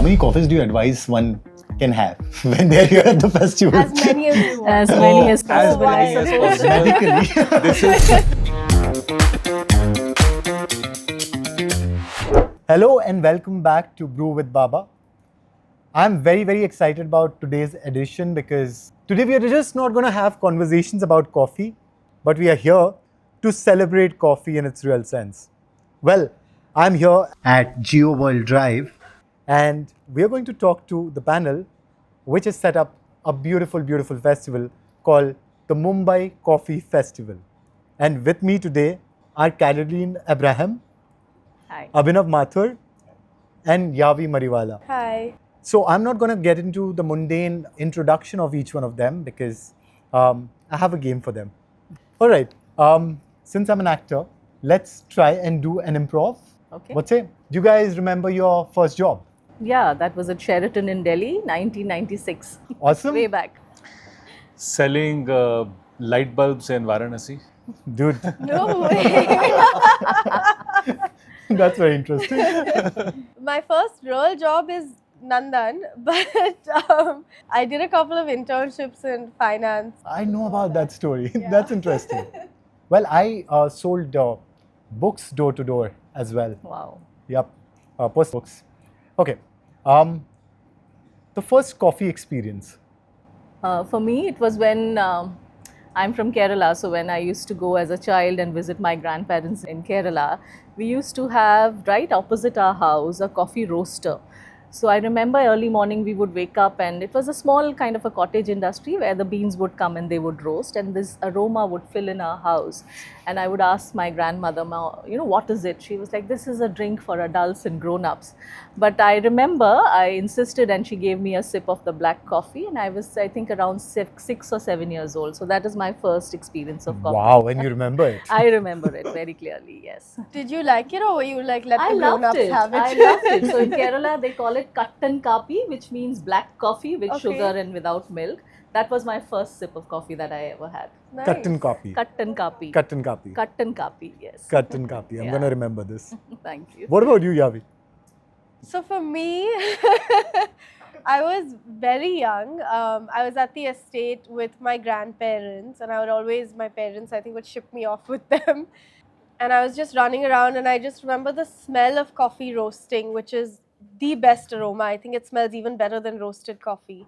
many coffees do you advise one can have when they're here at the festival? As many as you want. As many as As possible. many as possible. Medically. This is Hello and welcome back to Brew with Baba. I'm very excited about today's edition because today we are just not going to have conversations about coffee, but we are here to celebrate coffee in its real sense. Well, I'm here at Jio World Drive and we are going to talk to the panel which has set up a beautiful festival called the Mumbai Coffee Festival. And with me today are Caroline Abraham, Hi. Abhinav Mathur and Yahvi Mariwala. Hi. So I'm not going to get into the mundane introduction of each one of them because I have a game for them. All right. Since I'm an actor, let's try and do an improv. Okay. What's it? Do you guys remember your first job? Yeah, that was at Sheraton in Delhi, 1996. Awesome. Way back. selling light bulbs in Varanasi. Dude, No way. that's very interesting. My first real job is Nandan, but I did a couple of internships in finance. I know about that story. Yeah. That's interesting. Well, I sold books door to door as well. Wow. Yep, post books. Okay. The first coffee experience. For me, it was when I'm from Kerala, so when I used to go as a child and visit my grandparents in Kerala, we used to have right opposite our house a coffee roaster. So I remember early morning we would wake up and it was a small kind of a cottage industry where the beans would come and they would roast and this aroma would fill in our house. And I would ask my grandmother, what is it? She was like, this is a drink for adults and grown-ups. But I remember I insisted and she gave me a sip of the black coffee and I was, I think, around 6 or 7 years old. So that is my first experience of coffee. Wow, and you remember it. I remember it very clearly, yes. Did you like it or were you like, let I the loved grown-ups it. have it? I loved it. So in Kerala, they call it kattan kapi, which means black coffee with Okay. sugar and without milk. That was my first sip of coffee that I ever had. Nice. Kattan coffee. Kattan kapi. Kattan kapi. Kattan kapi, yes. Kattan kapi. I'm Yeah. going to remember this. Thank you. What about you, Yahvi? So for me, I was very young. I was at the estate with my grandparents and I would always, my parents I think would ship me off with them. And I was just running around and I just remember the smell of coffee roasting, which is the best aroma. I think it smells even better than roasted coffee.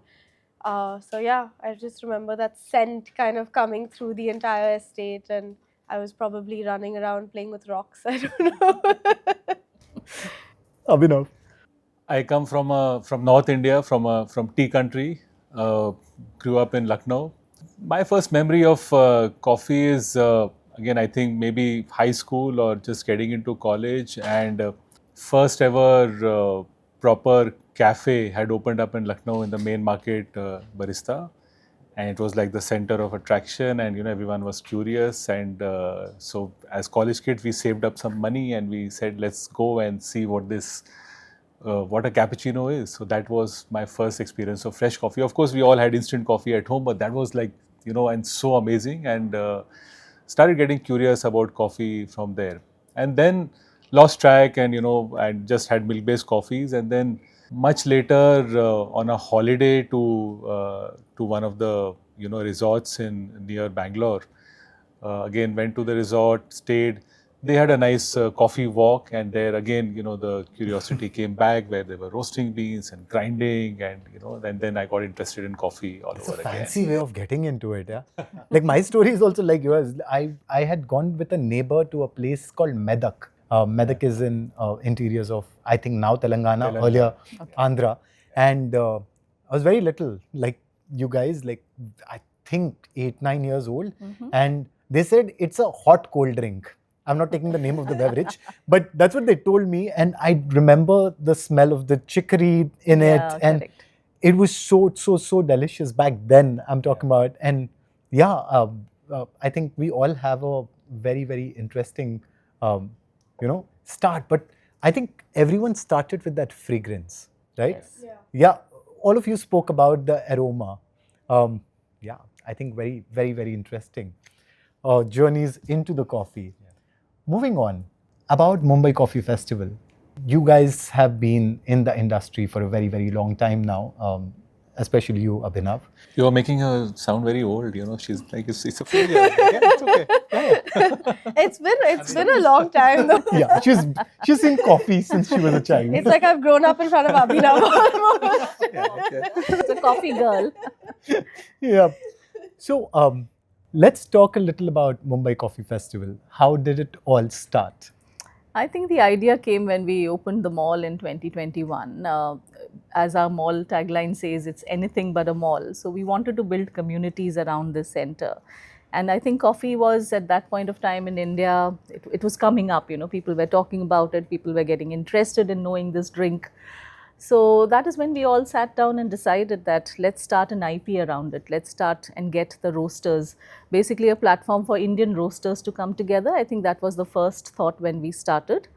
So yeah, I just remember that scent kind of coming through the entire estate and I was probably running around playing with rocks. I don't know. Abhinav. I come from North India, from tea country. Grew up in Lucknow. My first memory of coffee is again I think maybe high school or just getting into college, and first ever proper cafe had opened up in Lucknow in the main market, Barista, and it was like the center of attraction, and everyone was curious, and so as college kids we saved up some money and we said let's go and see what a cappuccino is. So that was my first experience of fresh coffee. Of course, we all had instant coffee at home, but that was like, and so amazing, and started getting curious about coffee from there. And then lost track and, I just had milk-based coffees. And then much later on a holiday to one of the, resorts near Bangalore, again went to the resort, stayed. They had a nice coffee walk, and there again, the curiosity came back where they were roasting beans and grinding, and and then I got interested in coffee all It's over a again. fancy way of getting into it, yeah. Like my story is also like yours. I had gone with a neighbor to a place called Medak. Medak is in interiors of, I think now Telangana, earlier Andhra. And I was very little, like you guys, like I think 8-9 years old. And they said it's a hot cold drink. I'm not taking the name of the beverage, but that's what they told me. And I remember the smell of the chicory in it. And correct. it was so delicious back then, I'm talking about. And yeah, I think we all have a very interesting, start. But I think everyone started with that fragrance, right? Yes. Yeah, all of you spoke about the aroma. Yeah, I think very interesting. Journeys into the coffee. Moving on, about Mumbai Coffee Festival. You guys have been in the industry for a very, very long time now, especially you, Abhinav. You are making her sound very old. She's like it's a few years. Yeah, it's okay. It's been a long time though. Yeah, she's seen coffee since she was a child. It's like I've grown up in front of Abhinav almost. Yeah, okay. It's a coffee girl. Yeah. So let's talk a little about Mumbai Coffee Festival. How did it all start? I think the idea came when we opened the mall in 2021. As our mall tagline says, it's anything but a mall. So we wanted to build communities around this center. And I think coffee was at that point of time in India, it was coming up, people were talking about it, people were getting interested in knowing this drink. So that is when we all sat down and decided that let's start an IP around it. Let's start and get the roasters, basically a platform for Indian roasters to come together. I think that was the first thought when we started.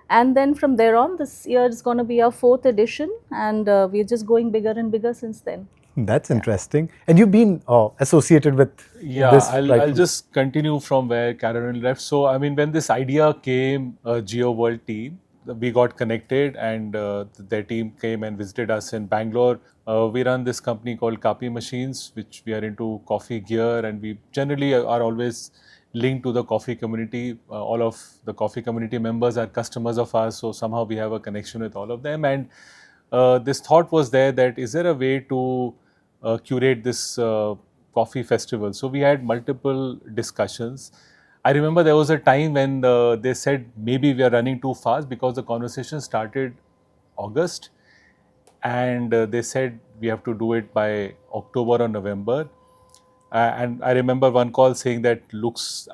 And then from there on, this year is going to be our 4th edition, and we're just going bigger and bigger since then. That's interesting. And you've been associated with Yeah, this. I'll just continue from where Karen left. So, I mean, when this idea came, Jio World team, we got connected, and their team came and visited us in Bangalore. We run this company called Kapi Machines, which we are into coffee gear, and we generally are always linked to the coffee community. All of the coffee community members are customers of ours, so somehow we have a connection with all of them. And this thought was there that is there a way to curate this coffee festival? So we had multiple discussions. I remember there was a time when they said maybe we are running too fast, because the conversation started August, and they said we have to do it by October or November. And I remember one call saying that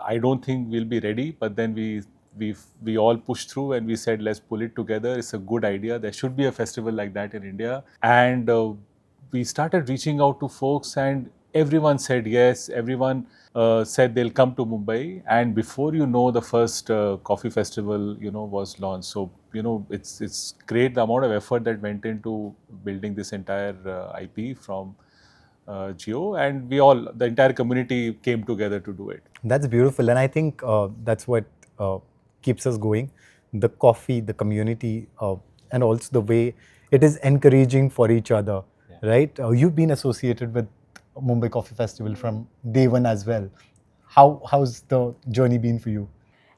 I don't think we'll be ready, but then we all pushed through and we said let's pull it together. It's a good idea. There should be a festival like that in India. And we started reaching out to folks, and everyone said yes. Everyone said they'll come to Mumbai, and before you know, the first coffee festival, was launched. So, it's great the amount of effort that went into building this entire IP from Jio, and the entire community came together to do it. That's beautiful, and I think that's what keeps us going. The coffee, the community, and also the way it is encouraging for each other, right? You've been associated with Mumbai Coffee Festival from day one as well. How's the journey been for you?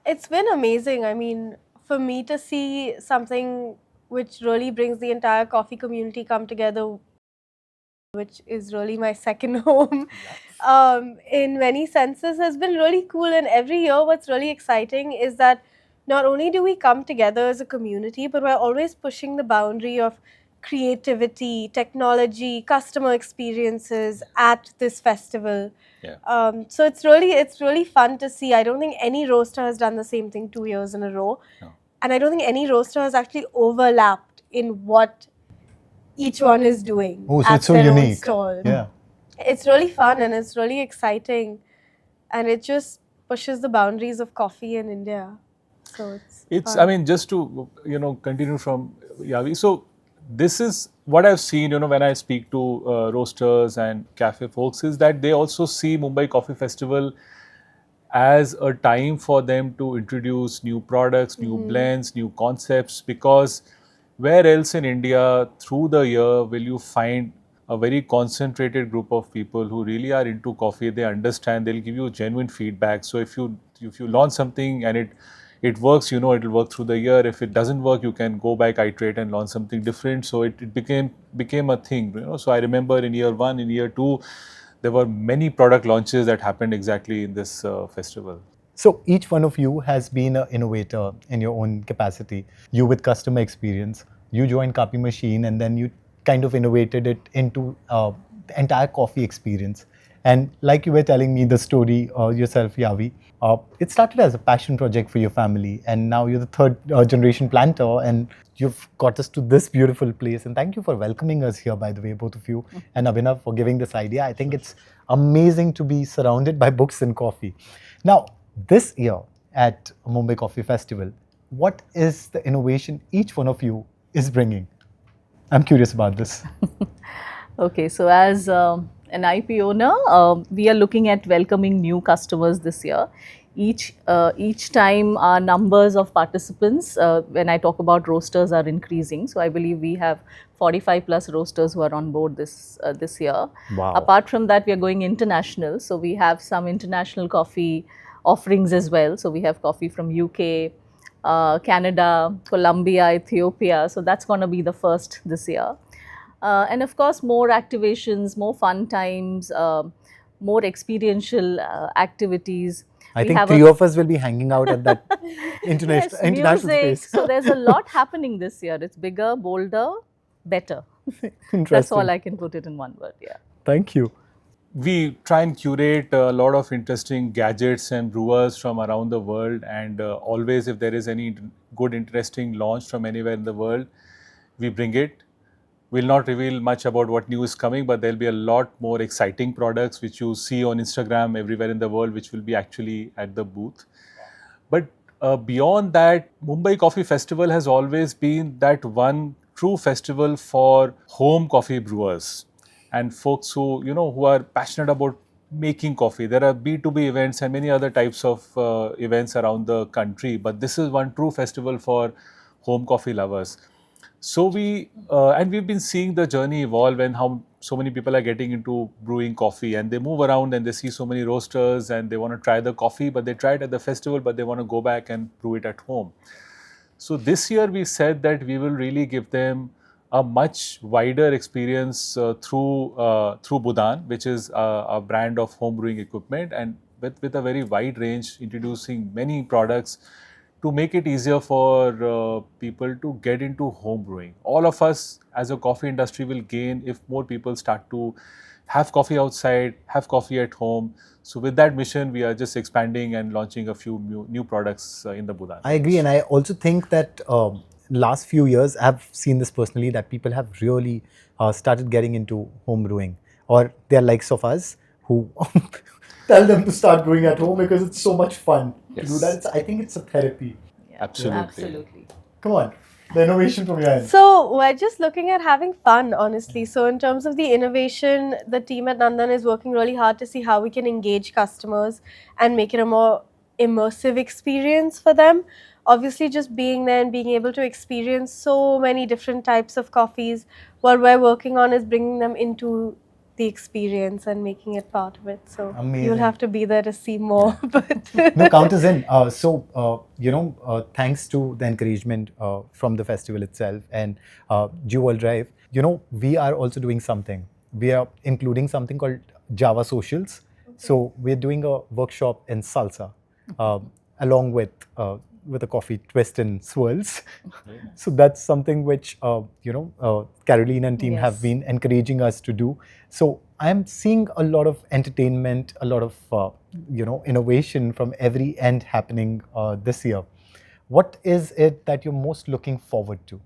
It's been amazing. I mean, for me to see something which really brings the entire coffee community come together, which is really my second home, in many senses, has been really cool. And every year, what's really exciting is that not only do we come together as a community, but we're always pushing the boundary of creativity, technology, customer experiences at this festival. Yeah. So it's really fun to see. I don't think any roaster has done the same thing 2 years in a row. No. And I don't think any roaster has actually overlapped in what each one is doing. Oh, so at it's so their own unique. stall. Yeah. It's really fun and it's really exciting. And it just pushes the boundaries of coffee in India. So it's fun. I mean, just to, continue from Yahvi. So this is what I've seen, when I speak to roasters and cafe folks, is that they also see Mumbai Coffee Festival as a time for them to introduce new products, new blends, new concepts, because where else in India through the year will you find a very concentrated group of people who really are into coffee? They understand, they'll give you genuine feedback. So if you launch something and it works, it'll work through the year. If it doesn't work, you can go back, iterate and launch something different. So it became a thing, So I remember in year 1, in year 2, there were many product launches that happened exactly in this festival. So each one of you has been an innovator in your own capacity. You with customer experience, you joined Kapi Machine, and then you kind of innovated it into the entire coffee experience. And like you were telling me the story yourself, Yahvi, it started as a passion project for your family, and now you're the third generation planter, and you've got us to this beautiful place. And thank you for welcoming us here, by the way, both of you, and Abhinav for giving this idea. I think it's amazing to be surrounded by books and coffee. Now, this year at Mumbai Coffee Festival, what is the innovation each one of you is bringing? I'm curious about this. Okay, so as an IP owner, we are looking at welcoming new customers this year. Each time our numbers of participants, when I talk about roasters, are increasing. So I believe we have 45 plus roasters who are on board this year. Wow. Apart from that, we are going international. So we have some international coffee offerings as well. So we have coffee from UK, Canada, Colombia, Ethiopia. So that's going to be the first this year. And of course, more activations, more fun times, more experiential activities. I We think have three of us will be hanging out at that yes, international music. space. So there's a lot happening this year. It's bigger, bolder, better. That's Interesting. all I can put it in one word. Yeah. Thank you. We try and curate a lot of interesting gadgets and brewers from around the world, and always if there is any good interesting launch from anywhere in the world, we bring it. We'll not reveal much about what new is coming, but there'll be a lot more exciting products which you see on Instagram everywhere in the world, which will be actually at the booth. But beyond that, Mumbai Coffee Festival has always been that one true festival for home coffee brewers and folks who are passionate about making coffee. There are B2B events and many other types of events around the country, but this is one true festival for home coffee lovers. So we've been seeing the journey evolve and how so many people are getting into brewing coffee, and they move around and they see so many roasters and they want to try the coffee, but they try it at the festival, but they want to go back and brew it at home. So this year we said that we will really give them a much wider experience through Budan, which is a brand of home brewing equipment, and with a very wide range, introducing many products to make it easier for people to get into home brewing. All of us as a coffee industry will gain if more people start to have coffee outside, have coffee at home. So with that mission, we are just expanding and launching a few new products in the Budan. I agree, and I also think that last few years, I've seen this personally, that people have really started getting into home brewing, or they're likes of us who tell them to start brewing at home because it's so much fun to do that. I think it's a therapy. Yeah. Absolutely. Absolutely. Come on, the innovation from your end. So we're just looking at having fun, honestly. So in terms of the innovation, the team at Nandan is working really hard to see how we can engage customers and make it a more immersive experience for them. Obviously, just being there and being able to experience so many different types of coffees, what we're working on is bringing them into the experience and making it part of it. So Amazing. you'll have to be there to see more. But No, count us in. Thanks to the encouragement from the festival itself and Jio World Drive, we are also doing something. We are including something called Java Socials. Okay. So we're doing a workshop in salsa along with a coffee twist and swirls. Very nice. So that's something which Caroline and team have Yes. been encouraging us to do. So I'm seeing a lot of entertainment, a lot of innovation from every end happening this year. What is it that you're most looking forward to?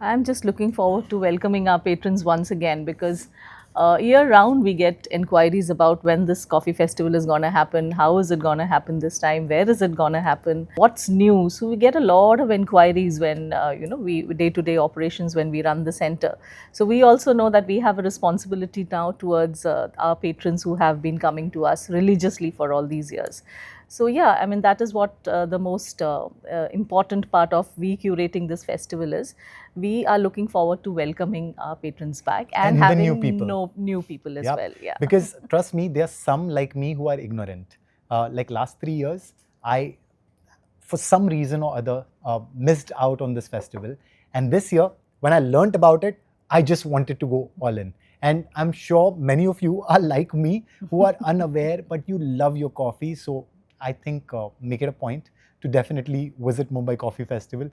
I'm just looking forward to welcoming our patrons once again, because year round we get inquiries about when this coffee festival is going to happen, how is it going to happen this time, where is it going to happen, what's new. So we get a lot of inquiries when we day-to-day operations when we run the center. So we also know that we have a responsibility now towards our patrons who have been coming to us religiously for all these years. So yeah, I mean, that is what the most important part of we curating this festival is. We are looking forward to welcoming our patrons back and the having new people. new people as Yep. well. Yeah. Because trust me, there are some like me who are ignorant. Like last 3 years, I, for some reason or other, missed out on this festival. And this year, when I learnt about it, I just wanted to go all in. And I'm sure many of you are like me, who are unaware, but you love your coffee. So I think make it a point to definitely visit Mumbai Coffee Festival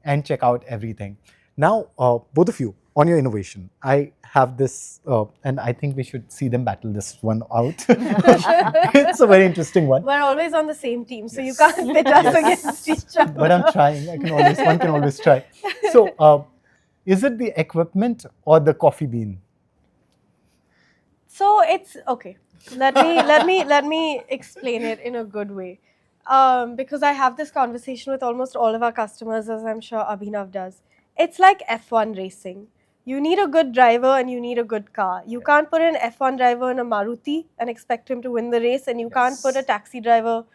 and check out everything. Now, both of you, on your innovation, I have this, and I think we should see them battle this one out. It's a very interesting one. we're always on the same team, so you can't pit us against each other. But I'm trying. One can always try. So, is it the equipment or the coffee bean? So it's okay. Let me explain it in a good way, because I have this conversation with almost all of our customers, as I'm sure Abhinav does. It's like F1 racing. You need a good driver and you need a good car. You can't put an F1 driver in a Maruti and expect him to win the race, and you can't put a taxi driver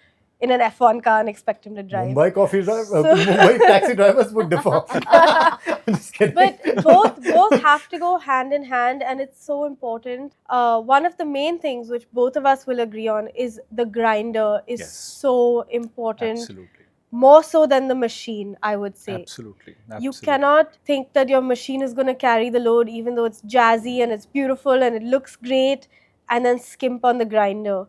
in an F1 car and expect him to drive. Mumbai coffee drive, So- Mumbai taxi drivers would differ. Just kidding. But both have to go hand in hand, and it's so important. One of the main things which both of us will agree on is the grinder is Yes. so important. Absolutely. More so than the machine, I would say. Absolutely. You cannot think that your machine is going to carry the load, even though it's jazzy and it's beautiful and it looks great, and then skimp on the grinder.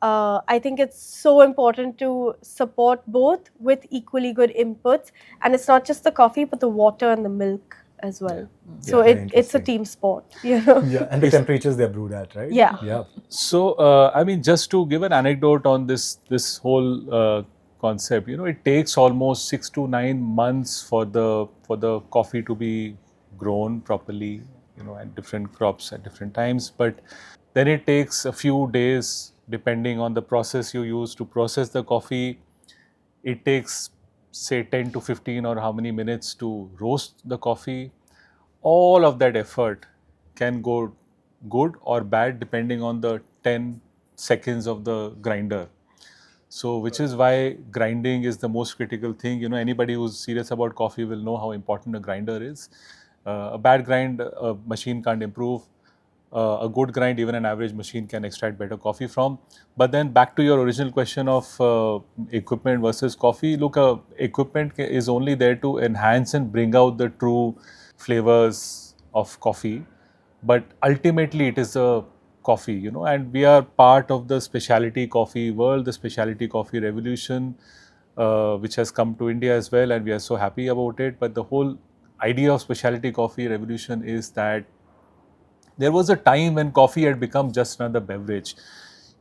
I think it's so important to support both with equally good inputs, and it's not just the coffee, but the water and the milk as well. So very it's a interesting. team sport, you know. Yeah, and the temperatures they're brewed at, right? Yeah. Yeah. So, I mean, just to give an anecdote on this whole concept, you know, it takes almost 6 to 9 months for the coffee to be grown properly, you know, and different crops at different times. But then it takes a few days, depending on the process you use to process the coffee. It takes, say, 10 to 15 or how many minutes to roast the coffee. All of that effort can go good or bad depending on the 10 seconds of the grinder. So, which is why grinding is the most critical thing. You know, anybody who's serious about coffee will know how important a grinder is. A bad grind, a machine can't improve. A good grind, even an average machine can extract better coffee from. But then back to your original question of equipment versus coffee. Look, equipment is only there to enhance and bring out the true flavors of coffee. But ultimately, it is a coffee, you know, and we are part of the specialty coffee world, the specialty coffee revolution, which has come to India as well, and we are so happy about it. But the whole idea of specialty coffee revolution is that there was a time when coffee had become just another beverage.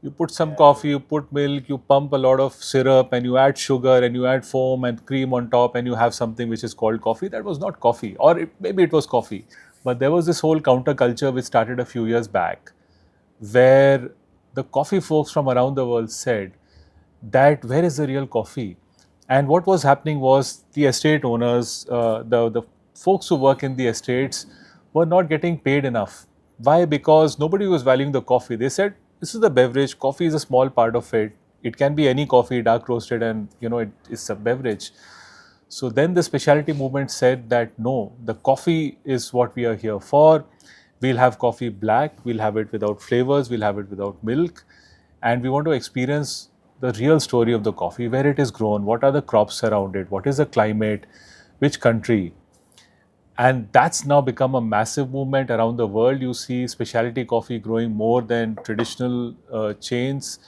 You put some coffee, you put milk, you pump a lot of syrup, and you add sugar, and you add foam and cream on top, and you have something which is called coffee. That was not coffee, or maybe it was coffee. But there was this whole counterculture which started a few years back, where the coffee folks from around the world said that where is the real coffee? And what was happening was the estate owners, the folks who work in the estates were not getting paid enough. Why? Because nobody was valuing the coffee. They said, this is the beverage, coffee is a small part of it. It can be any coffee, dark roasted, and you know, it is a beverage. So then the specialty movement said that no, the coffee is what we are here for. We'll have coffee black, we'll have it without flavors, we'll have it without milk, and we want to experience the real story of the coffee, where it is grown, what are the crops around it, what is the climate, which country. And that's now become a massive movement around the world. You see specialty coffee growing more than traditional chains,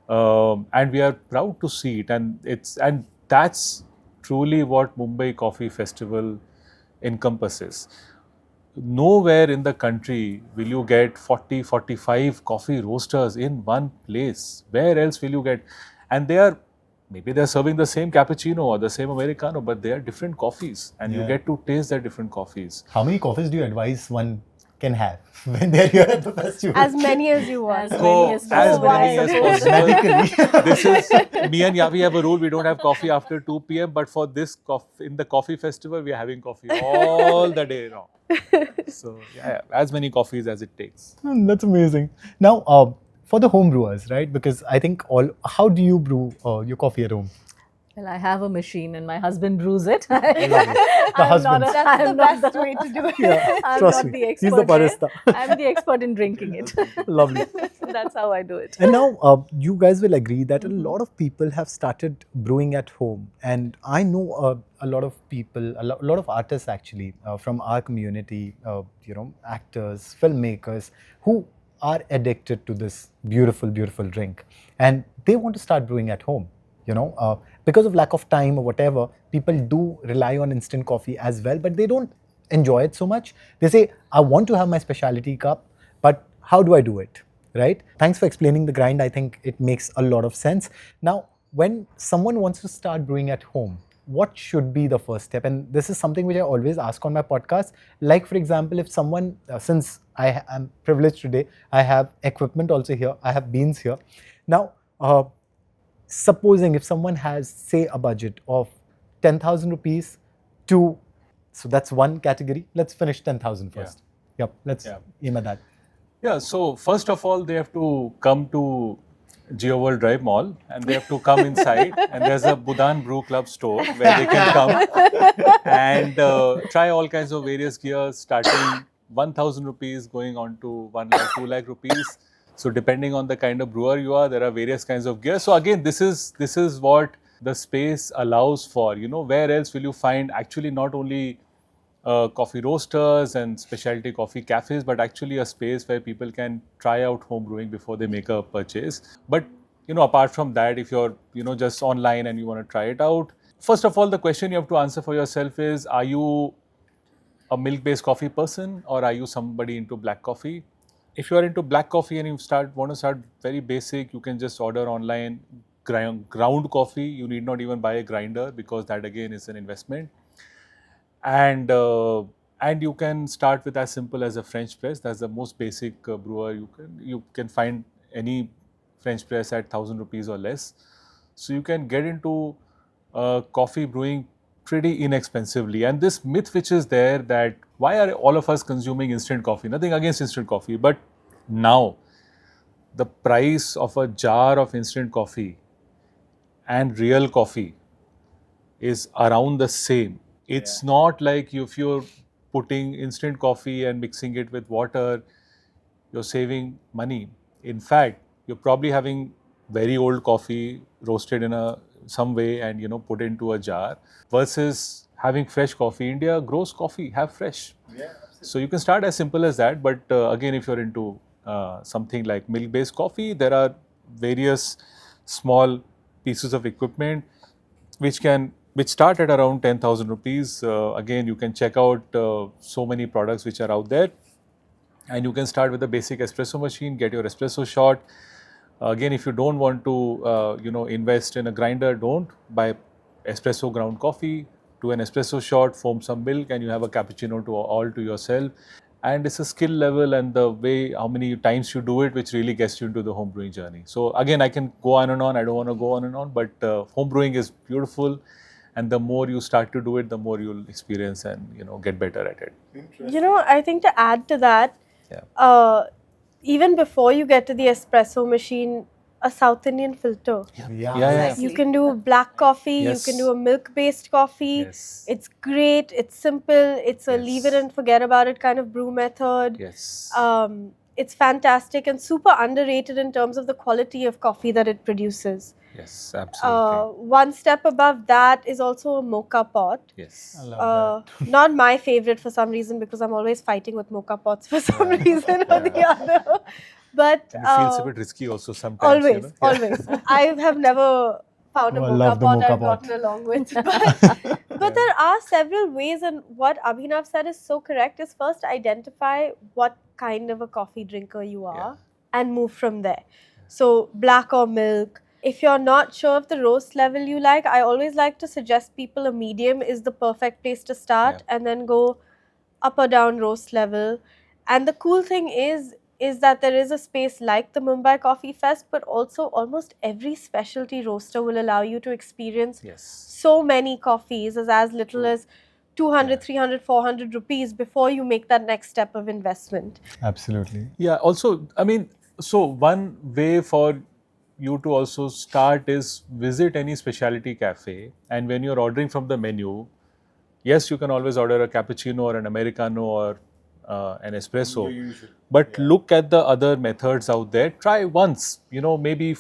and we are proud to see it. And that's truly what Mumbai Coffee Festival encompasses. Nowhere in the country will you get 40, 45 coffee roasters in one place. Where else will you get? And maybe they're serving the same cappuccino or the same Americano, but they are different coffees, and you Yeah. get to taste their different coffees. How many coffees do you advise one can have when they're here at the festival? As many as you want. As So, many as as possible. many as possible. Medically. This is, me and Yahvi have a rule, we don't have coffee after 2 p.m. But for this in the coffee festival, we are having coffee all the day now. So, yeah, as many coffees as it takes. That's amazing. Now, for the home brewers, right? Because I think how do you brew your coffee at home? Well, I have a machine and my husband brews it. Lovely. The husband. That's the best way to do it. Yeah, I'm trust not me. the He's expert. the barista. I'm the expert in drinking it. Lovely. So that's how I do it. And now you guys will agree that a lot of people have started brewing at home. And I know a lot of people, a lot of artists actually from our community, actors, filmmakers who are addicted to this beautiful, beautiful drink. And they want to start brewing at home. Because of lack of time or whatever, people do rely on instant coffee as well, but they don't enjoy it so much. They say, I want to have my specialty cup, but how do I do it? Right? Thanks for explaining the grind. I think it makes a lot of sense. Now, when someone wants to start brewing at home, what should be the first step? And this is something which I always ask on my podcast. Like, for example, if someone, since I am privileged today, I have equipment also here, I have beans here. Now, supposing if someone has, say, a budget of 10,000 rupees to, so that's one category. Let's finish 10,000 first. Yep, let's aim at that. Yeah, so first of all, they have to come to Jio World Drive Mall, and they have to come inside, and there's a Budan Brew Club store where they can come and try all kinds of various gears, starting 1,000 rupees going on to 1 lakh, 2 lakh rupees. So depending on the kind of brewer you are, there are various kinds of gears. So again, this is what the space allows for. Where else will you find actually not only coffee roasters and specialty coffee cafes, but actually a space where people can try out home brewing before they make a purchase. But apart from that, if you're just online and you want to try it out, first of all, the question you have to answer for yourself is: are you a milk-based coffee person, or are you somebody into black coffee? If you are into black coffee and you want to start very basic, you can just order online ground coffee. You need not even buy a grinder, because that again is an investment. And you can start with as simple as a French press. That's the most basic brewer. You can find any French press at 1,000 rupees or less. So you can get into coffee brewing pretty inexpensively. And this myth which is there, that why are all of us consuming instant coffee? Nothing against instant coffee, but now the price of a jar of instant coffee and real coffee is around the same. It's not like if you're putting instant coffee and mixing it with water, you're saving money. In fact, you're probably having very old coffee roasted in some way and put into a jar, versus having fresh coffee. India grows coffee, have fresh. So you can start as simple as that. But again, if you're into something like milk-based coffee, there are various small pieces of equipment which start at around 10,000 rupees. Again, you can check out so many products which are out there, and you can start with a basic espresso machine, get your espresso shot. Again, if you don't want to invest in a grinder, don't buy espresso ground coffee. Do an espresso shot, foam some milk, and you have a cappuccino all to yourself. And it's a skill level and the way, how many times you do it, which really gets you into the home brewing journey. So again, I can go on and on. I don't want to go on and on, but home brewing is beautiful. And the more you start to do it, the more you'll experience and get better at it. I think to add to that, even before you get to the espresso machine, a South Indian filter. Yeah. You can do black coffee, Yes. you can do a milk-based coffee. Yes. It's great, it's simple, it's a Yes. leave it and forget about it kind of brew method. Yes. It's fantastic and super underrated in terms of the quality of coffee that it produces. Yes, absolutely. One step above that is also a mocha pot. Yes. I love Not my favorite for some reason, because I'm always fighting with mocha pots for some reason or the other. But And it feels a bit risky also sometimes. always, always. I have never found a Oh, I mocha love the pot mocha I've pot. gotten along with. But there are several ways, and what Abhinav said is so correct, is first identify what kind of a coffee drinker you are and move from there. So black or milk. If you're not sure of the roast level you like, I always like to suggest people a medium is the perfect place to start, and then go up or down roast level. And the cool thing is that there is a space like the Mumbai Coffee Fest, but also almost every specialty roaster will allow you to experience Yes. so many coffees as little as 200, 300, 400 rupees before you make that next step of investment. Absolutely. Yeah, also, I mean, so one way for you to also start is visit any specialty cafe, and when you're ordering from the menu, yes, you can always order a cappuccino or an Americano or an espresso, but look at the other methods out there. Try once, maybe,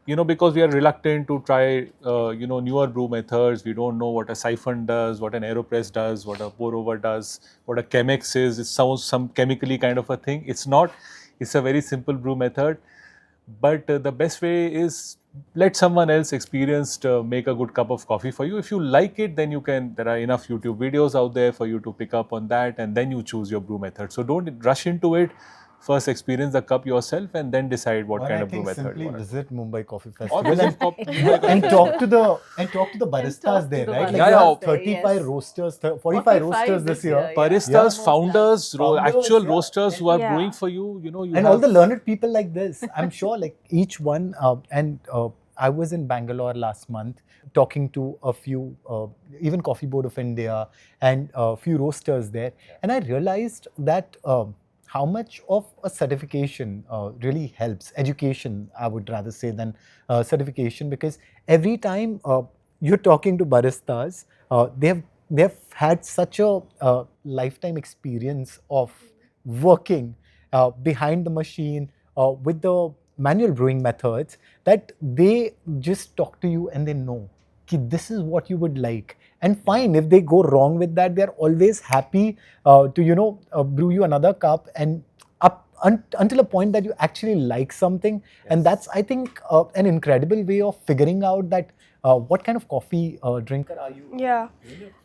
because we are reluctant to try, newer brew methods. We don't know what a siphon does, what an AeroPress does, what a pour over does, what a Chemex is. It sounds some chemically kind of a thing. It's not. It's a very simple brew method. But the best way is let someone else experienced make a good cup of coffee for you. If you like it, then there are enough YouTube videos out there for you to pick up on that, and then you choose your brew method. So don't rush into it. First experience the cup yourself and then decide what kind of brew method simply you want. visit Mumbai Coffee Or Festival visit and talk to the baristas talk there, to the right? baristas Like you have there, 35 yes. roasters, 45 roasters this year. Baristas, Yeah. founders, actual yeah. roasters who are Yeah. brewing for you, you And have all the learned people like this, I'm sure, like each one. I was in Bangalore last month talking to a few, even Coffee Board of India and a few roasters there, and I realized that how much of a certification really helps? Education, I would rather say, than certification, because every time you're talking to baristas, they have had such a lifetime experience of working behind the machine with the manual brewing methods, that they just talk to you and they know कि this is what you would like. And fine, if they go wrong with that, they're always happy to brew you another cup, and until a point that you actually like something. And that's, I think, an incredible way of figuring out that what kind of coffee drinker are you. Yeah.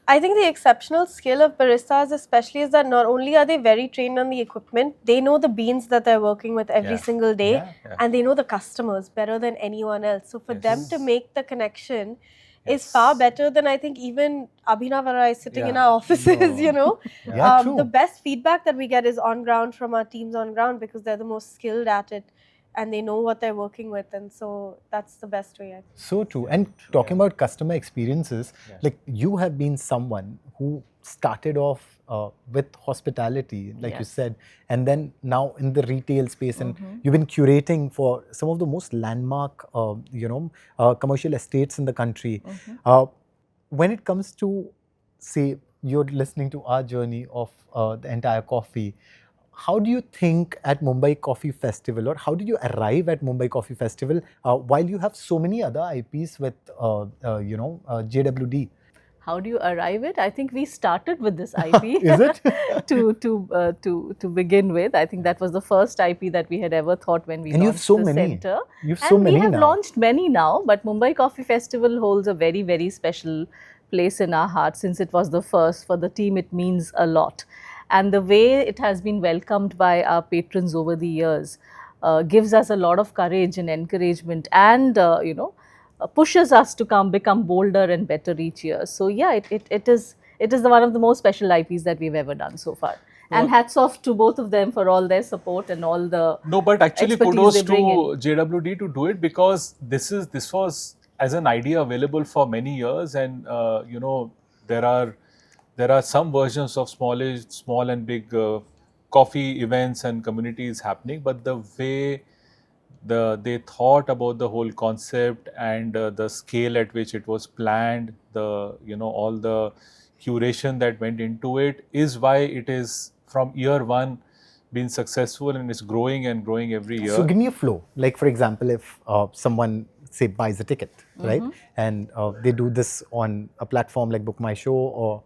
I think the exceptional skill of baristas especially is that not only are they very trained on the equipment, they know the beans that they're working with every single day, Yeah. and they know the customers better than anyone else. So for them Yes. to make the connection is far better than I think even Abhinav or I sitting in our offices, Yeah, true. The best feedback that we get is on ground from our teams on ground, because they're the most skilled at it and they know what they're working with, and so that's the best way, I think. So true. And talking about customer experiences, like you have been someone who started off with hospitality, like you Yes. said, and then now in the retail space, and you've been curating for some of the most landmark, commercial estates in the country. When it comes to, say, you're listening to our journey of the entire coffee, how do you think at Mumbai Coffee Festival, or how did you arrive at Mumbai Coffee Festival while you have so many other IPs with, JWD? How do you arrive it? I think we started with this IP. Is it? to begin with? I think that was the first IP that we had ever thought when we And you have launched so the many. center. You have And so we many have now. launched many now, but Mumbai Coffee Festival holds a very, very special place in our hearts. Since it was the first, for the team it means a lot. And the way it has been welcomed by our patrons over the years gives us a lot of courage and encouragement, and pushes us to become bolder and better each year. So yeah, it is one of the most special IPs that we've ever done so far. And hats off to both of them for all their support and all the No, but actually expertise kudos they to bring in. JWD to do it, because this was as an idea available for many years, and there are some versions of small and big coffee events and communities happening, but the way they thought about the whole concept, and the scale at which it was planned, all the curation that went into it, is why it is from year one been successful, and it's growing and growing every year. So give me a flow. Like, for example, if someone, say, buys a ticket, right, and they do this on a platform like Book My Show, or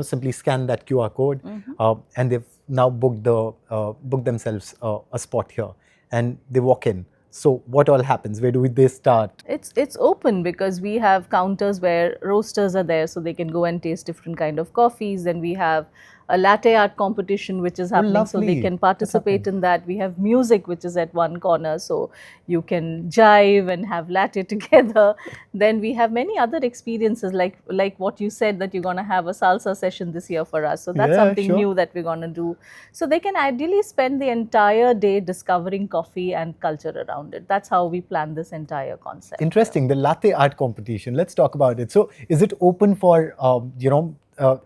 simply scan that QR code, and they've now booked themselves a spot here, and they walk in. So what all happens? Where do they start? It's open, because we have counters where roasters are there, so they can go and taste different kind of coffees. Then we have a latte art competition which is happening, so they lovely. can participate in that. We have music which is at one corner, so you can jive and have latte together. Then we have many other experiences, like what you said, that you're going to have a salsa session this year for us. So that's Yeah, something sure. new that we're going to do. So they can ideally spend the entire day discovering coffee and culture around it. That's how we plan this entire concept. Interesting. The latte art competition. Let's talk about it. So, is it open for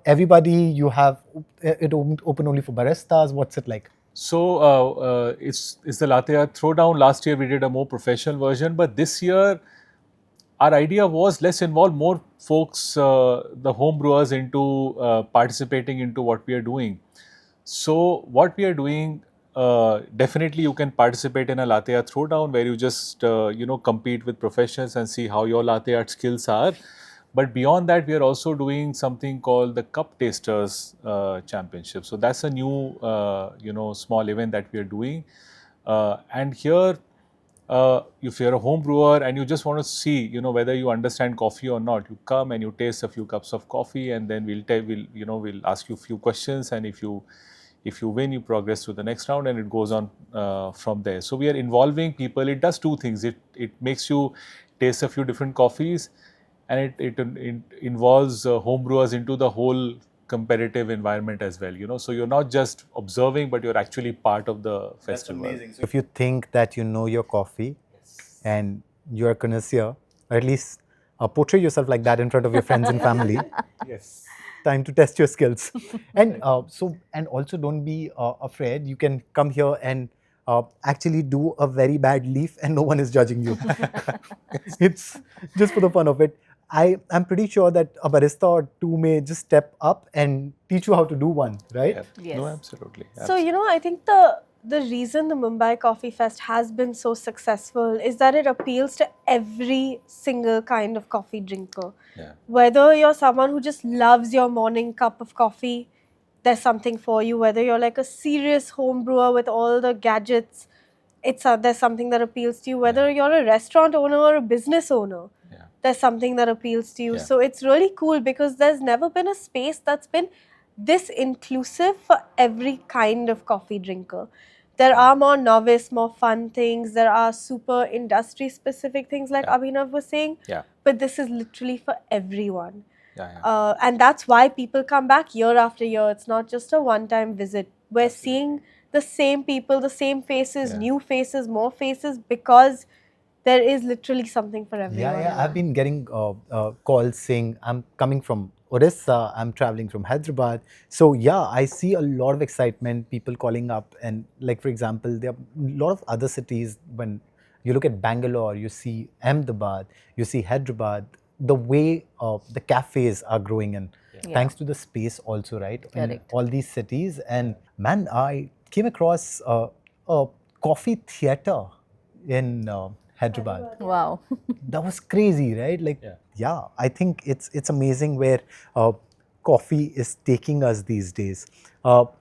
everybody? You have it open only for baristas? What's it like? So it's the latte art throwdown. Last year we did a more professional version, but this year our idea was, let's involve more folks, the home brewers, into participating into what we are doing. So what we are doing, definitely you can participate in a latte art throwdown, where you just compete with professionals and see how your latte art skills are. But beyond that, we are also doing something called the Cup Tasters Championship. So that's a new small event that we are doing. And here, if you're a home brewer and you just want to see, whether you understand coffee or not, you come and you taste a few cups of coffee, and then we'll ask you a few questions, and if you win, you progress to the next round, and it goes on from there. So we are involving people. It does two things. It makes you taste a few different coffees, and it involves home brewers into the whole competitive environment as well. So you're not just observing, but you're actually part of the festival. That's amazing. So if you think that you know your coffee, and you're a connoisseur, or at least portray yourself like that in front of your friends and family. Yes. time to test your skills. And and also don't be afraid. You can come here and actually do a very bad leaf, and no one is judging you. It's just for the fun of it. I'm pretty sure that a barista or two may just step up and teach you how to do one, right? Yeah. Yes. No, absolutely. So, I think the reason the Mumbai Coffee Fest has been so successful is that it appeals to every single kind of coffee drinker. Yeah. Whether you're someone who just loves your morning cup of coffee, there's something for you. Whether you're like a serious home brewer with all the gadgets, there's something that appeals to you. Whether you're a restaurant owner or a business owner, Yeah. there's something that appeals to you. Yeah. So it's really cool because there's never been a space that's been this inclusive for every kind of coffee drinker. There are more novice, more fun things. There are super industry specific things like Yeah. Abhinav was saying. Yeah. But this is literally for everyone. Yeah. And that's why people come back year after year. It's not just a one-time visit. We're seeing the same people, the same faces, Yeah. new faces, more faces, because there is literally something for everyone. Yeah. I've been getting calls saying I'm coming from Orissa, I'm traveling from Hyderabad. So yeah, I see a lot of excitement, people calling up, and like for example, there are a lot of other cities. When you look at Bangalore, you see Ahmedabad, you see Hyderabad. The way the cafes are growing, and thanks to the space also, right? In Correct. all these cities, and man, I came across a coffee theater in Hyderabad. Wow. That was crazy, right? Like, Yeah. I think it's amazing where coffee is taking us these days.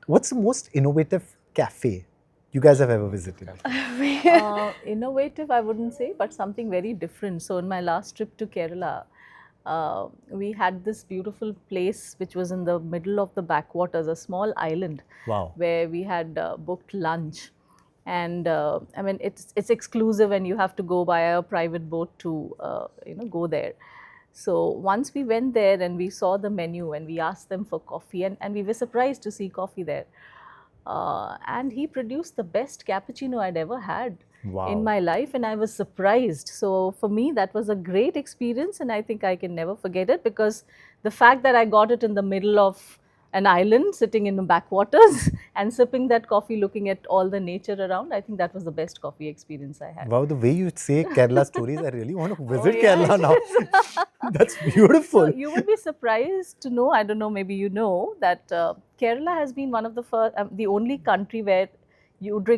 What's the most innovative cafe you guys have ever visited? Innovative, I wouldn't say, but something very different. So, in my last trip to Kerala, we had this beautiful place which was in the middle of the backwaters, a small island, Wow. where we had booked lunch. And I mean, it's exclusive, and you have to go by a private boat to go there. So once we went there and we saw the menu and we asked them for coffee, and we were surprised to see coffee there. And he produced the best cappuccino I'd ever had Wow. in my life, and I was surprised. So for me, that was a great experience, and I think I can never forget it, because the fact that I got it in the middle of an island, sitting in the backwaters and sipping that coffee, looking at all the nature around, I think that was the best coffee experience I had. Wow, the way you say Kerala stories, I really want to visit yeah. Kerala now. That's beautiful. So you would be surprised to know, I don't know, maybe you know, that Kerala has been one of the first, the only country where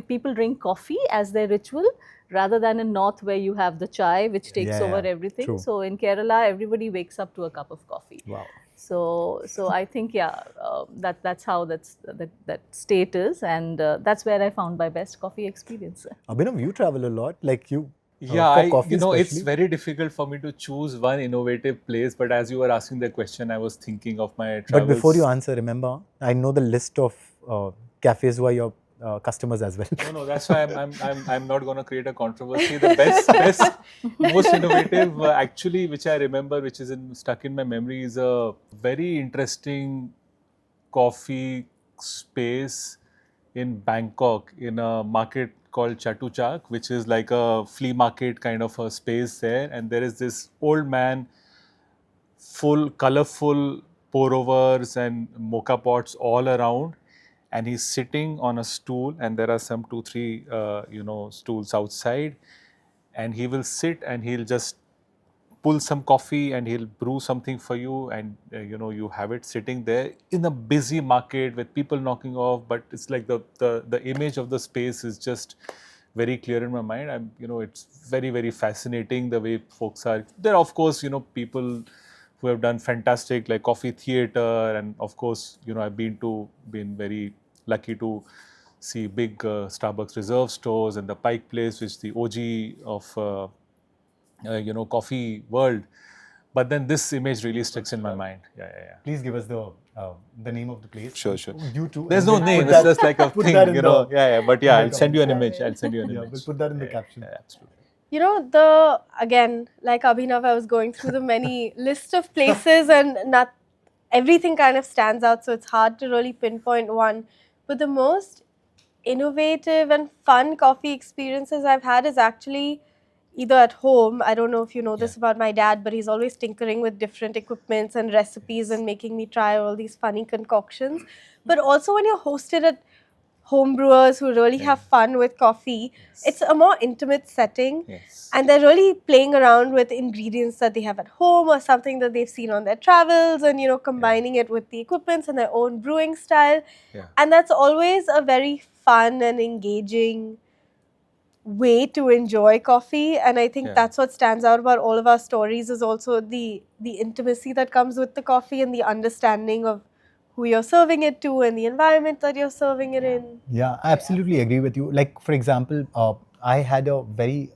people drink coffee as their ritual, rather than in North where you have the chai which takes Yeah, over yeah, everything. true. So in Kerala, everybody wakes up to a cup of coffee. Wow. So I think that's how that state is, and that's where I found my best coffee experience. Abhinav, you travel a lot, like you. Yeah, for coffee it's especially. very difficult for me to choose one innovative place. But as you were asking the question, I was thinking of my travels. But before you answer, remember, I know the list of cafes who are your customers as well. No, that's why I'm not going to create a controversy. The best, most innovative, actually, which I remember, which is stuck in my memory, is a very interesting coffee space in Bangkok, in a market called Chatuchak, which is like a flea market kind of a space there. And there is this old man, full colorful pour overs and mocha pots all around, and he's sitting on a stool, and there are some 2-3 stools outside, and he will sit and he'll just pull some coffee and he'll brew something for you, and you have it sitting there in a busy market with people knocking off. But it's like the image of the space is just very clear in my mind. It's very, very fascinating the way folks are there. Of course, people who have done fantastic, like coffee theater, and of course, I've been very lucky to see big Starbucks Reserve stores and the Pike Place, which is the OG of coffee world. But then this image really sticks in my mind. Yeah. Please give us the name of the place. Sure. You too. There's and no we'll name. put It's that- just like a put thing, that in the- Yeah. But in the I'll send you an comments. image. I'll send you an Yeah, image. we'll put that in the caption. Yeah, absolutely. Again, like Abhinav, I was going through the many list of places, and not everything kind of stands out, so it's hard to really pinpoint one. But the most innovative and fun coffee experiences I've had is actually, either at home. I don't know if you know this about my dad, but he's always tinkering with different equipments and recipes and making me try all these funny concoctions. But also when you're hosted at home brewers who really have fun with coffee, it's a more intimate setting. Yes. And they're really playing around with ingredients that they have at home or something that they've seen on their travels, and combining it with the equipments and their own brewing style. Yeah. And that's always a very fun and engaging way to enjoy coffee. And I think that's what stands out about all of our stories, is also the intimacy that comes with the coffee and the understanding of who you're serving it to and the environment that you're serving it in. Yeah, I absolutely agree with you. Like, for example, I had a very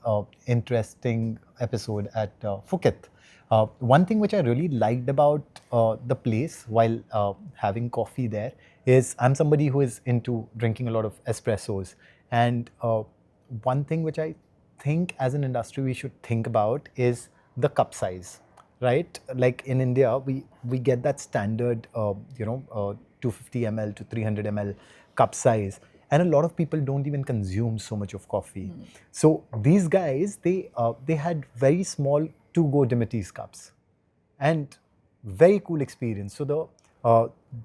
interesting episode at Phuket. One thing which I really liked about the place while having coffee there is I'm somebody who is into drinking a lot of espressos. And one thing which I think as an industry we should think about is the cup size, right? Like in India, we get that standard, 250 ml to 300 ml cup size. And a lot of people don't even consume so much of coffee. So these guys, they had very small to-go Dimities cups, and very cool experience. So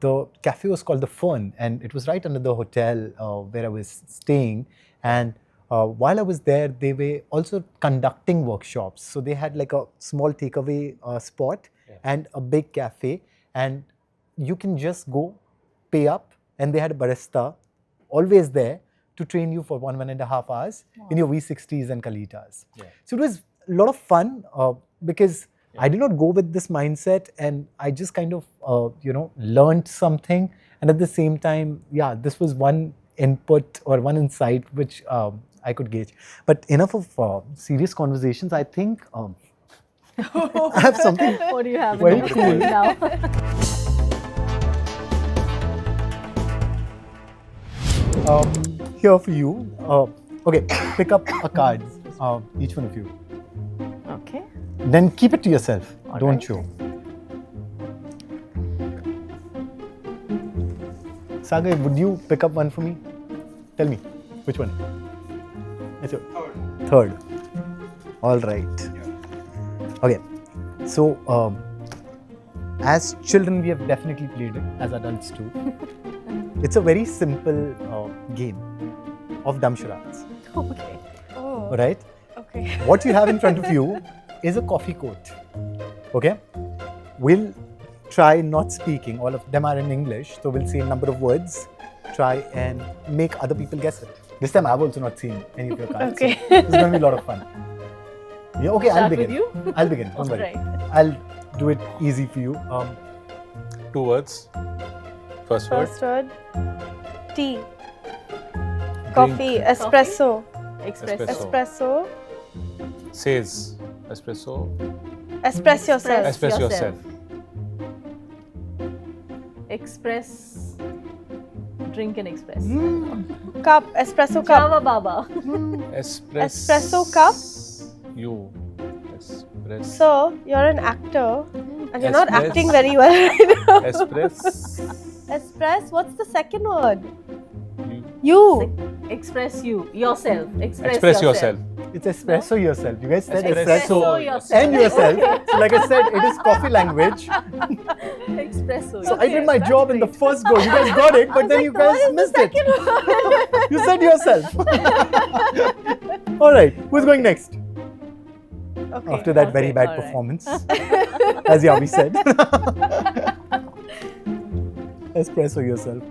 the cafe was called the Fern, and it was right under the hotel where I was staying. And while I was there, they were also conducting workshops. So they had like a small takeaway spot and a big cafe, and you can just go pay up, and they had a barista always there to train you for 1.5 hours in your V60s and Kalitas. So it was a lot of fun because I did not go with this mindset, and I just kind of learned something. And at the same time, this was one input or one insight which I could gauge. But enough of serious conversations. I think I have something. What do you have Very in your cool. mind now? Here for you. Okay, pick up a card, each one of you. Okay. Then keep it to yourself. All Don't right. show. Sagar, would you pick up one for me? Tell me, which one? It's your third. All right. Okay. So, as children, we have definitely played it, as adults too. It's a very simple game of dumb charades. Okay. Oh, All right. okay. What you have in front of you is a coffee quote. Okay? We'll try not speaking. All of them are in English. So we'll say a number of words. Try and make other people guess it. This time I've also not seen any of your cards. Okay. So this is going to be a lot of fun. Yeah, okay, I'll Start begin. with you? I'll begin. Don't worry. Right. I'll do it easy for you. 2 words. First word. First word, tea. Coffee, espresso. Express. Espresso. Espresso. Says espresso. Express yourself. Express yourself. Express. Drink and express. Cup, espresso cup. Java Baba. Espresso cup. You. Espresso. So, you're an actor and you're not Express. acting very well right now. Express. Express, what's the second word? You. You. Express you. Yourself. Express yourself. It's espresso yourself. You guys said Espresso. espresso yourself. and yourself. So like I said, it is coffee language. Espresso. So I did my job in the first go. You guys got it, but then you guys missed it. You said yourself. All right, who's going next? Okay. After that very Okay, bad all right. performance, as Yahvi said. Espresso yourself.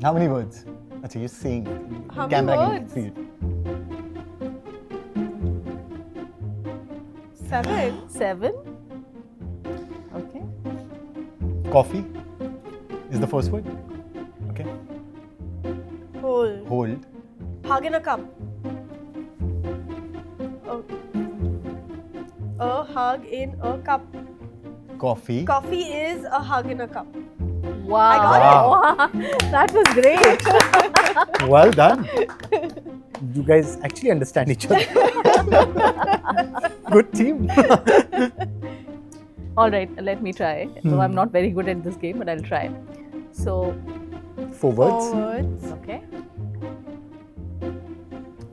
How many words? Achha, you're saying. How many Camera can words? see it. 7. 7. Okay. Coffee is the first word. Okay. Hold. Hold. Hug in a cup. Oh. A hug in a cup. Coffee. Coffee is a hug in a cup. Wow. I got Wow. That was great. Well done. You guys actually understand each other. Good team. All right, let me try. So I'm not very good at this game, but I'll try. So, 4 words. 4 words. okay.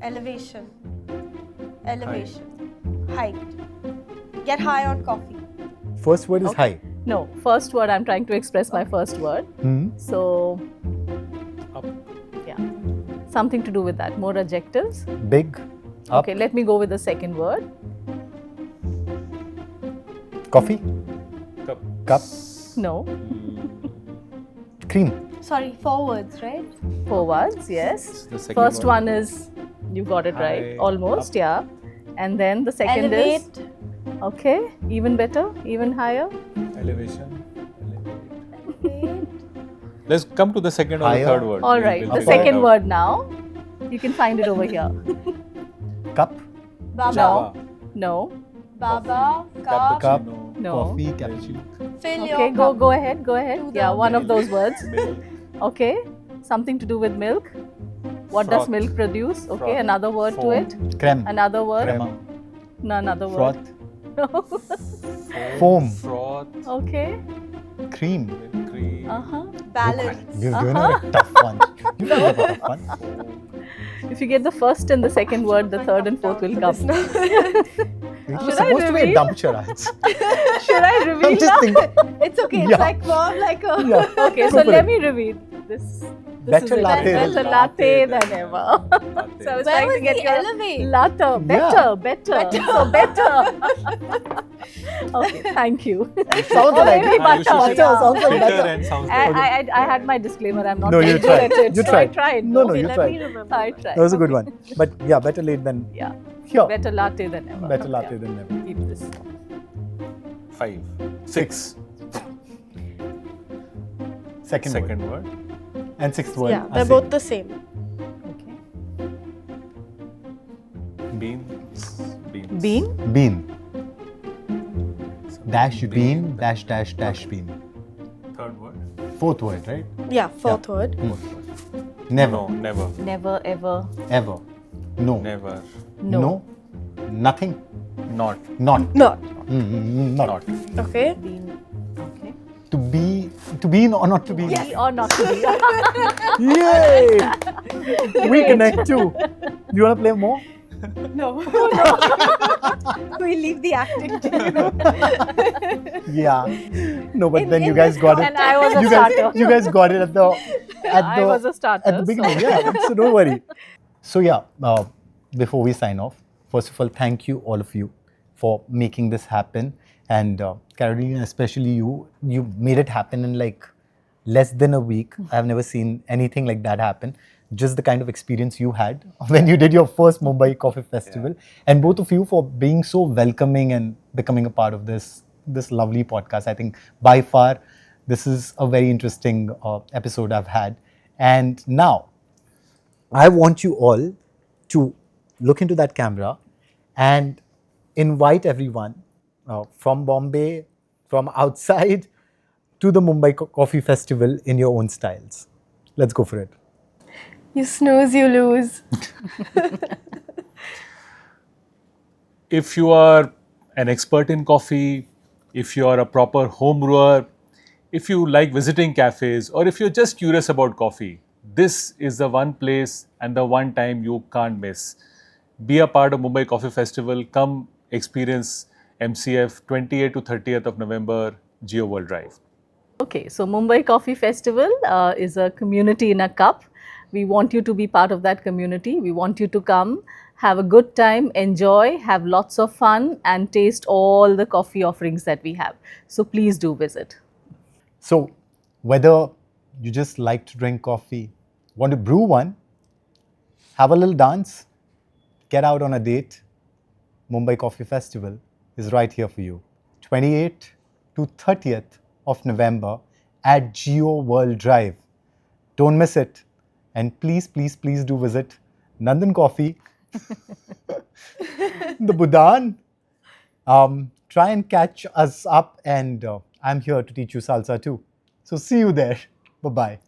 Elevation. Elevation. Height. Get high on coffee. First word is Okay. high. No, first word, I'm trying to express my first word. Hmm. So, Up. yeah, something to do with that. More adjectives. Big. Up. Okay, let me go with the second word. Coffee. Cup. Cup. No, Cream. Sorry, 4 words, right? 4 words, yes. The second First one is, you got it High, right, almost, up. yeah. And then the second Elevate. is, okay, even better, even higher. Elevation. Elevate. Elevate. Let's come to the second or Higher. the third word. All We'll- right, we'll the figure it second out. word now. You can find it over here. Cup. Baba. Java. No, Baba. Cup. Cup. Cappuccino. no. Coffee. Cappuccino. Fill Okay, your cup. go ahead, go ahead. To Yeah, the one of milk. those words. Milk. Okay, something to do with milk. What does Froth. milk produce? Okay, Froth. another word to Foam. it. Creme. Another word. Crema. No, another word. Froth. No. Foam. Froth. Okay. Cream. Milk cream. Uh-huh. Balance. You're doing a tough one. You got a tough one. Foam. If you get the first and the second word, the third and fourth will come. It Should was I supposed to be a reveal? dumb charade. Should I reveal I'm just now? thinking. It's okay. It's Yeah. like verb, like a. Yeah. Okay, Go so for let it. me reveal this. Better is it. latte. Better latte than ever. Latte. So I was Where trying was to get the your elevate? latte. Better. So better. Okay, thank you. Sounds Or like maybe Ah, you should butter. say Butter sounds like bitter butter. and sounds I, like I had my disclaimer. I'm not No, very you good tried. at it. You so tried. I tried. No, though. you Let tried. me remember. I tried. That was a good one. But yeah, better late than Yeah, here. better latte than ever. Better latte Yeah. than never. Keep this. 5. 6. Second word. word. And sixth word. Yeah, are they're same. both the same. Okay. Beans. Beans. Bean. Bean. Dash bean. Dash dash dash bean. Third word. Fourth word, right? Yeah, fourth word. Fourth word. Never. No, never. Never ever. Ever. No. Never. No. Nothing. Not. Not. Not. Not. Not. Okay. Bean. Okay. To be. To be or not to be. Be or not to be. Yay! We connect too. Do you want to play more? No. We leave the acting to you. Yeah. No, but In- then you in guys this got it. And I was a You guys, starter. you guys got it at the I was a starter. at the beginning. Yeah. So don't worry. So yeah, before we sign off, first of all, thank you all of you for making this happen, and Caroline, especially you made it happen in like less than a week. I've never seen anything like that happen. Just the kind of experience you had when you did your first Mumbai Coffee Festival, and both of you for being so welcoming and becoming a part of this lovely podcast. I think by far this is a very interesting episode I've had. And now I want you all to look into that camera and invite everyone from Bombay, from outside, to the Mumbai Coffee Festival in your own styles. Let's go for it. You snooze, you lose. If you are an expert in coffee, if you are a proper home brewer, if you like visiting cafes, or if you're just curious about coffee, this is the one place and the one time you can't miss. Be a part of Mumbai Coffee Festival. Come experience MCF 28th to 30th of November, Jio World Drive. Okay, so Mumbai Coffee Festival is a community in a cup. We want you to be part of that community. We want you to come, have a good time, enjoy, have lots of fun, and taste all the coffee offerings that we have. So please do visit. So, whether you just like to drink coffee, want to brew one, have a little dance, get out on a date, Mumbai Coffee Festival is right here for you. 28th to 30th of November at Jio World Drive. Don't miss it. And please, please, please do visit Nandan Coffee, the Budan. Try and catch us up, and I'm here to teach you salsa too. So see you there. Bye-bye.